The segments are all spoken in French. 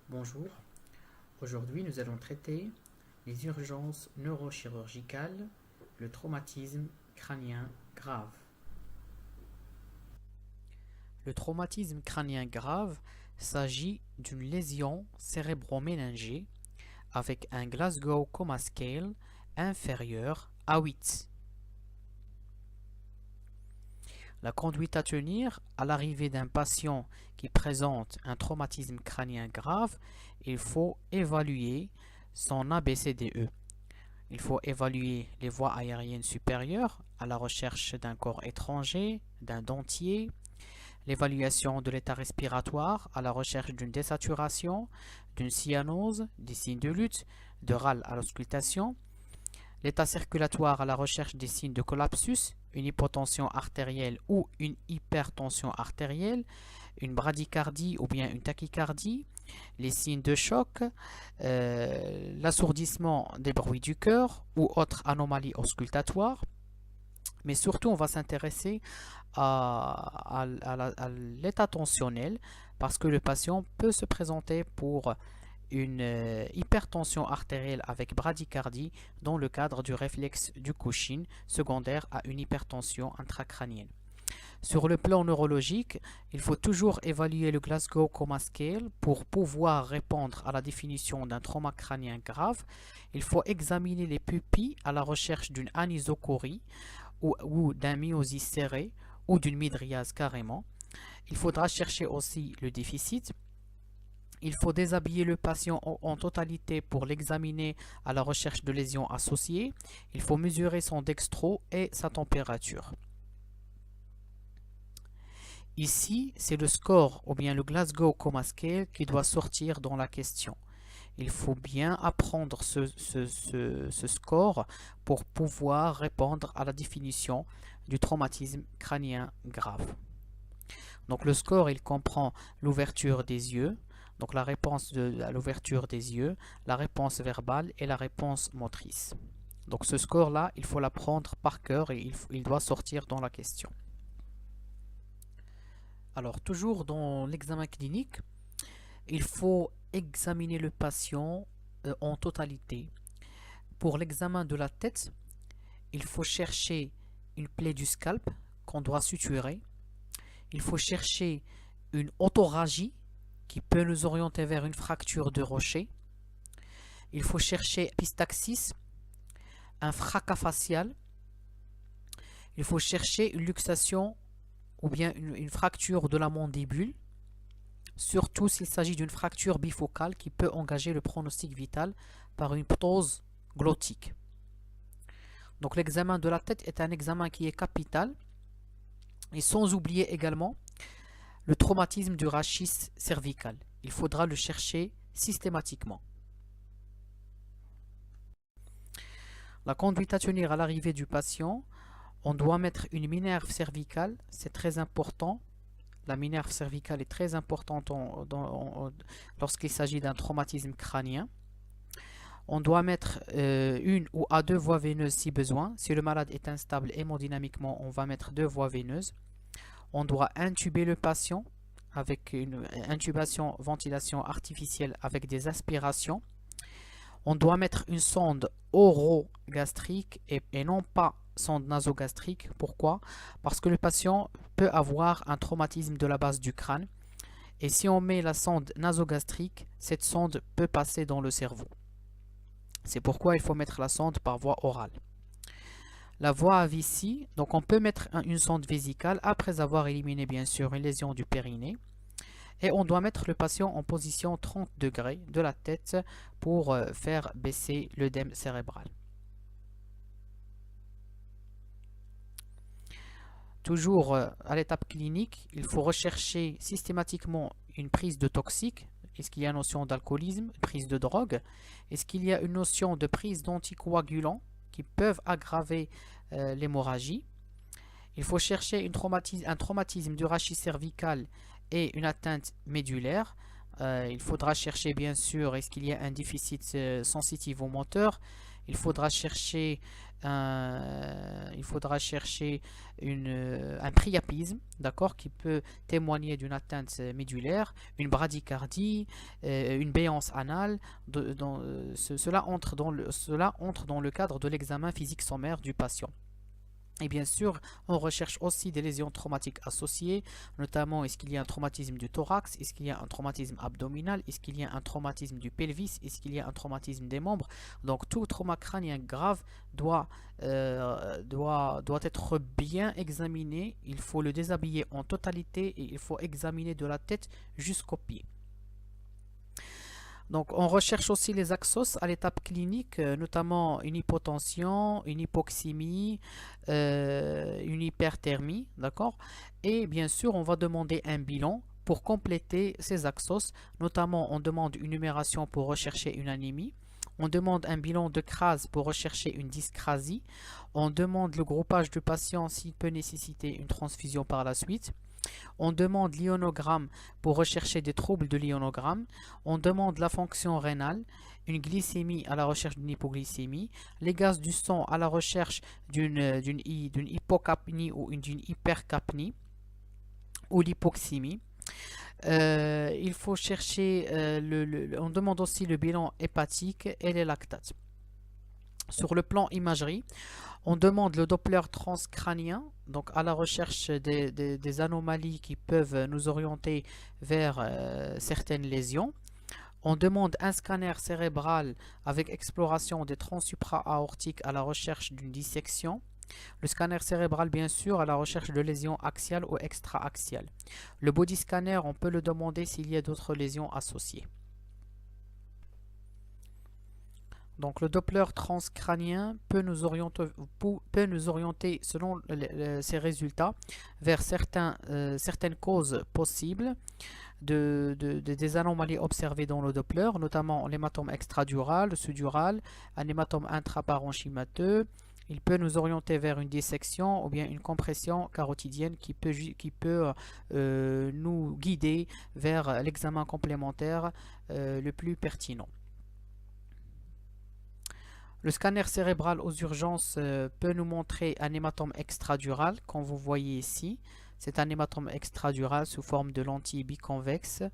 Bonjour, aujourd'hui nous allons traiter les urgences neurochirurgicales, le traumatisme crânien grave. Le traumatisme crânien grave s'agit d'une lésion cérébro-méningée avec un Glasgow Coma Scale inférieur à 8. La conduite à tenir à l'arrivée d'un patient qui présente un traumatisme crânien grave, il faut évaluer son ABCDE. Il faut évaluer les voies aériennes supérieures à la recherche d'un corps étranger, d'un dentier, l'évaluation de l'état respiratoire à la recherche d'une désaturation, d'une cyanose, des signes de lutte, de râle à l'auscultation, l'état circulatoire à la recherche des signes de collapsus, une hypotension artérielle ou une hypertension artérielle, une bradycardie ou bien une tachycardie, les signes de choc, l'assourdissement des bruits du cœur ou autres anomalies auscultatoires. Mais surtout, on va s'intéresser à l'état tensionnel parce que le patient peut se présenter pour une hypertension artérielle avec bradycardie dans le cadre du réflexe du Cushing secondaire à une hypertension intracrânienne. Sur le plan neurologique, il faut toujours évaluer le Glasgow Coma Scale pour pouvoir répondre à la définition d'un trauma crânien grave. Il faut examiner les pupilles à la recherche d'une anisocorie ou d'un myosis serré ou d'une mydriase carrément. Il faudra chercher aussi le déficit. Il faut déshabiller le patient en totalité pour l'examiner à la recherche de lésions associées. Il faut mesurer son dextro et sa température. Ici, c'est le score ou bien le Glasgow Coma Scale qui doit sortir dans la question. Il faut bien apprendre ce score pour pouvoir répondre à la définition du traumatisme crânien grave. Donc le score, il comprend l'ouverture des yeux, donc la réponse à l'ouverture des yeux, la réponse verbale et la réponse motrice. Donc ce score-là, il faut l'apprendre par cœur et il doit sortir dans la question. Alors toujours dans l'examen clinique, il faut examiner le patient en totalité. Pour l'examen de la tête, il faut chercher une plaie du scalp qu'on doit suturer. Il faut chercher une autoragie qui peut nous orienter vers une fracture de rocher. Il faut chercher epistaxis, un fracas facial. Il faut chercher une luxation ou bien une fracture de la mandibule, surtout s'il s'agit d'une fracture bifocale qui peut engager le pronostic vital par une ptose glottique. Donc l'examen de la tête est un examen qui est capital, et sans oublier également le traumatisme du rachis cervical. Il faudra le chercher systématiquement. La conduite à tenir à l'arrivée du patient, on doit mettre une minerve cervicale, c'est très important. La minerve cervicale est très importante lorsqu'il s'agit d'un traumatisme crânien. On doit mettre une ou à deux voies veineuses si besoin. Si le malade est instable hémodynamiquement, on va mettre 2 voies veineuses. On doit intuber le patient avec une intubation, ventilation artificielle avec des aspirations. On doit mettre une sonde orogastrique et non pas sonde nasogastrique. Pourquoi? Parce que le patient peut avoir un traumatisme de la base du crâne. Et si on met la sonde nasogastrique, cette sonde peut passer dans le cerveau. C'est pourquoi il faut mettre la sonde par voie orale. La voie à Vici, donc on peut mettre une sonde vésicale après avoir éliminé bien sûr une lésion du périnée. Et on doit mettre le patient en position 30 degrés de la tête pour faire baisser l'œdème cérébral. Toujours à l'étape clinique, il faut rechercher systématiquement une prise de toxique. Est-ce qu'il y a une notion d'alcoolisme, prise de drogue? Est-ce qu'il y a une notion de prise d'anticoagulants qui peuvent aggraver l'hémorragie? Il faut chercher un traumatisme du rachis cervical et une atteinte médulaire. Il faudra chercher bien sûr est-ce qu'il y a un déficit sensitivo-moteur. il faudra chercher un priapisme, d'accord, qui peut témoigner d'une atteinte médulaire, une bradycardie, une béance anale. Cela entre dans le cadre de l'examen physique sommaire du patient. Et bien sûr, on recherche aussi des lésions traumatiques associées, notamment est-ce qu'il y a un traumatisme du thorax, est-ce qu'il y a un traumatisme abdominal, est-ce qu'il y a un traumatisme du pelvis, est-ce qu'il y a un traumatisme des membres. Donc tout trauma crânien grave doit être bien examiné. Il faut le déshabiller en totalité et il faut examiner de la tête jusqu'aux pieds. Donc, on recherche aussi les axos à l'étape clinique, notamment une hypotension, une hypoxémie, une hyperthermie, d'accord? Et bien sûr, on va demander un bilan pour compléter ces axos. Notamment, on demande une numération pour rechercher une anémie. On demande un bilan de CRAS pour rechercher une dyscrasie. On demande le groupage du patient s'il peut nécessiter une transfusion par la suite. On demande l'ionogramme pour rechercher des troubles de l'ionogramme. On demande la fonction rénale, une glycémie à la recherche d'une hypoglycémie, les gaz du sang à la recherche d'une hypocapnie ou d'une hypercapnie ou l'hypoxémie. Il faut chercher, on demande aussi le bilan hépatique et les lactates. Sur le plan imagerie, on demande le Doppler transcrânien, donc à la recherche des anomalies qui peuvent nous orienter vers certaines lésions. On demande un scanner cérébral avec exploration des troncs supra-aortiques à la recherche d'une dissection. Le scanner cérébral, bien sûr, à la recherche de lésions axiales ou extra-axiales. Le body scanner, on peut le demander s'il y a d'autres lésions associées. Donc le Doppler transcrânien peut nous orienter selon ces résultats vers certaines causes possibles des anomalies observées dans le Doppler, notamment l'hématome extradural, le sous-dural, un hématome intraparenchymateux. Il peut nous orienter vers une dissection ou bien une compression carotidienne qui peut nous guider vers l'examen complémentaire le plus pertinent. Le scanner cérébral aux urgences peut nous montrer un hématome extradural, comme vous voyez ici. C'est un hématome extradural sous forme de lentille biconvexe.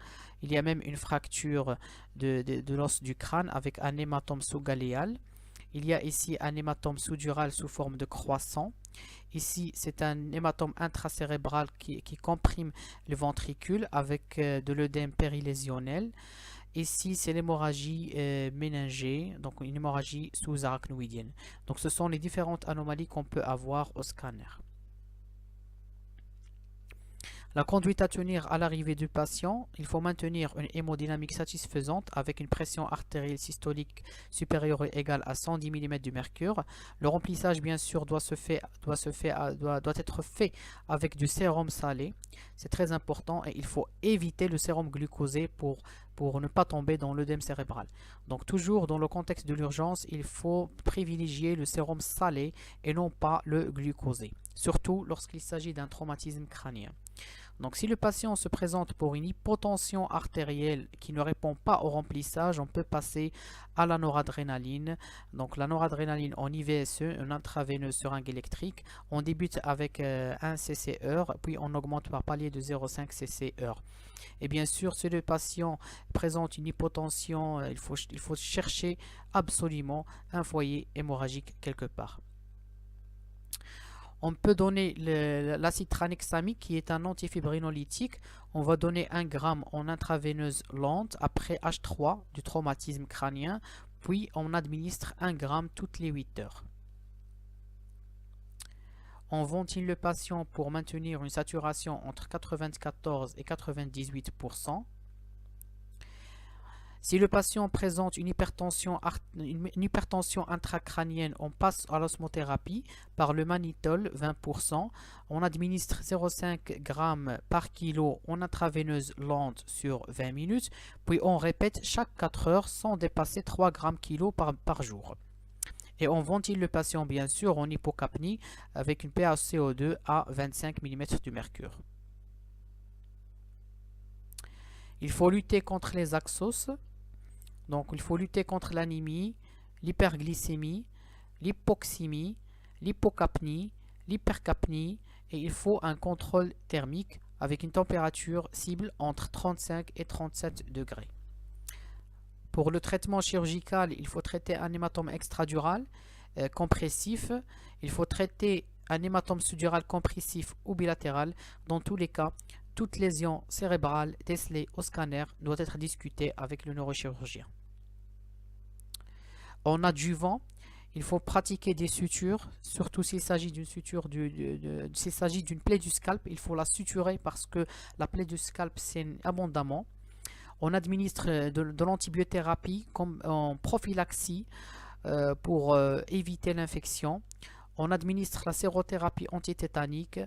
Il y a même une fracture de l'os du crâne avec un hématome sous-galéal. Il y a ici un hématome sous-dural sous forme de croissant. Ici, c'est un hématome intracérébral qui comprime le ventricule avec de l'œdème périlésionnel. Ici, c'est l'hémorragie méningée, donc une hémorragie sous-arachnoïdienne. Donc, ce sont les différentes anomalies qu'on peut avoir au scanner. La conduite à tenir à l'arrivée du patient, il faut maintenir une hémodynamique satisfaisante avec une pression artérielle systolique supérieure ou égale à 110 mm du mercure. Le remplissage, bien sûr, doit être fait avec du sérum salé. C'est très important et il faut éviter le sérum glucosé pour ne pas tomber dans l'œdème cérébral. Donc toujours dans le contexte de l'urgence, il faut privilégier le sérum salé et non pas le glucosé, surtout lorsqu'il s'agit d'un traumatisme crânien. Donc si le patient se présente pour une hypotension artérielle qui ne répond pas au remplissage, on peut passer à la noradrénaline. Donc la noradrénaline en IVSE, une intraveineuse seringue électrique. On débute avec 1 cc/heure, puis on augmente par palier de 0,5 cc/heure. Et bien sûr, si le patient présente une hypotension, il faut chercher absolument un foyer hémorragique quelque part. On peut donner l'acide tranexamique qui est un antifibrinolytique. On va donner 1 g en intraveineuse lente après H3 du traumatisme crânien. Puis on administre 1 g toutes les 8 heures. On ventile le patient pour maintenir une saturation entre 94 et 98%. Si le patient présente une hypertension intracrânienne, on passe à l'osmothérapie par le mannitol 20%. On administre 0,5 g par kilo en intraveineuse lente sur 20 minutes. Puis on répète chaque 4 heures sans dépasser 3 g kg par jour. Et on ventile le patient bien sûr en hypocapnie avec une PaCO2 à 25 mm du mercure. Il faut lutter contre les axos. Donc, il faut lutter contre l'anémie, l'hyperglycémie, l'hypoxémie, l'hypocapnie, l'hypercapnie et il faut un contrôle thermique avec une température cible entre 35 et 37 degrés. Pour le traitement chirurgical, il faut traiter un hématome extradural compressif. Il faut traiter un hématome sous-dural compressif ou bilatéral. Dans tous les cas, toute lésion cérébrale décelée au scanner doit être discutée avec le neurochirurgien. En adjuvant, il faut pratiquer des sutures, surtout s'il s'agit d'une suture s'il s'agit d'une plaie du scalp, il faut la suturer parce que la plaie du scalp saigne abondamment. On administre de l'antibiothérapie comme en prophylaxie pour éviter l'infection. On administre la sérothérapie antitétanique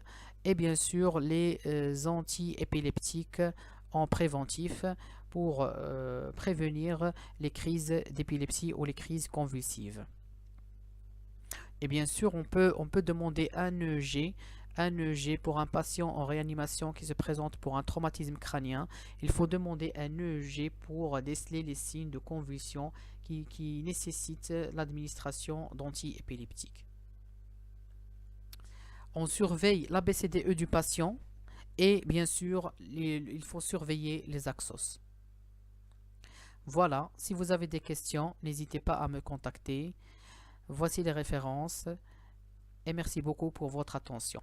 et bien sûr les antiépileptiques en préventif pour prévenir les crises d'épilepsie ou les crises convulsives. Et bien sûr, on peut demander un EEG pour un patient en réanimation qui se présente pour un traumatisme crânien. Il faut demander un EEG pour déceler les signes de convulsion qui nécessitent l'administration d'antiépileptiques. On surveille l'ABCDE du patient et bien sûr, il faut surveiller les axos. Voilà, si vous avez des questions, n'hésitez pas à me contacter. Voici les références et merci beaucoup pour votre attention.